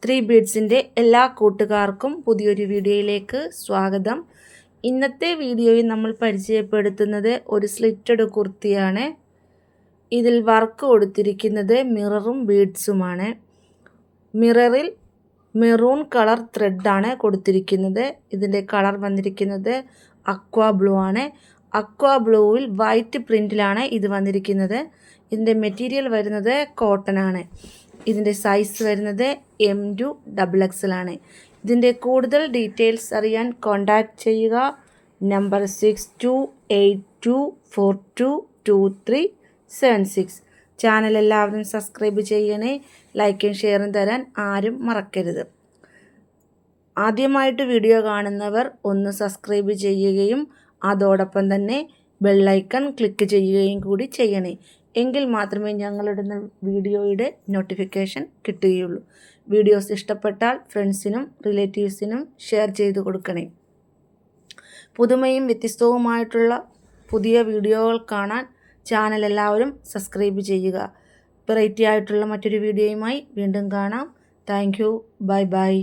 3 ബീഡ്സിൻ്റെ എല്ലാ കൂട്ടുകാർക്കും പുതിയൊരു വീഡിയോയിലേക്ക് സ്വാഗതം. ഇന്നത്തെ വീഡിയോയിൽ നമ്മൾ പരിചയപ്പെടുത്തുന്നത് ഒരു സ്ലിറ്റഡ് കുർത്തിയാണ്. ഇതിൽ വർക്ക് കൊടുത്തിരിക്കുന്നത് മിററും ബീഡ്സുമാണ്. മിററിൽ മെറൂൺ കളർ ത്രെഡാണ് കൊടുത്തിരിക്കുന്നത്. ഇതിൻ്റെ കളർ വന്നിരിക്കുന്നത് അക്വാ ബ്ലൂ ആണ്. അക്വാ ബ്ലൂവിൽ വൈറ്റ് പ്രിൻറ്റിലാണ് ഇത് വന്നിരിക്കുന്നത്. ഇതിൻ്റെ മെറ്റീരിയൽ വരുന്നത് കോട്ടൺ ആണ്. ഇതിൻ്റെ സൈസ് വരുന്നത് M2XXL ആണ്. ഇതിൻ്റെ കൂടുതൽ ഡീറ്റെയിൽസ് അറിയാൻ കോൺടാക്റ്റ് ചെയ്യുക. നമ്പർ 6282422376. ചാനൽ എല്ലാവരും സബ്സ്ക്രൈബ് ചെയ്യണേ. ലൈക്കും ഷെയറും തരാൻ ആരും മറക്കരുത്. ആദ്യമായിട്ട് വീഡിയോ കാണുന്നവർ ഒന്ന് സബ്സ്ക്രൈബ് ചെയ്യുകയും അതോടൊപ്പം തന്നെ ബെല്ലൈക്കൺ ക്ലിക്ക് ചെയ്യുകയും കൂടി ചെയ്യണേ. എങ്കിൽ മാത്രമേ ഞങ്ങളിടുന്ന വീഡിയോയുടെ നോട്ടിഫിക്കേഷൻ കിട്ടുകയുള്ളൂ. വീഡിയോസ് ഇഷ്ടപ്പെട്ടാൽ ഫ്രണ്ട്സിനും റിലേറ്റീവ്സിനും ഷെയർ ചെയ്ത് കൊടുക്കണേ. പുതുമയും വ്യത്യസ്തവുമായിട്ടുള്ള പുതിയ വീഡിയോകൾ കാണാൻ ചാനൽ എല്ലാവരും സബ്സ്ക്രൈബ് ചെയ്യുക. വെറൈറ്റി ആയിട്ടുള്ള മറ്റൊരു വീഡിയോയുമായി വീണ്ടും കാണാം. Thank you. Bye bye.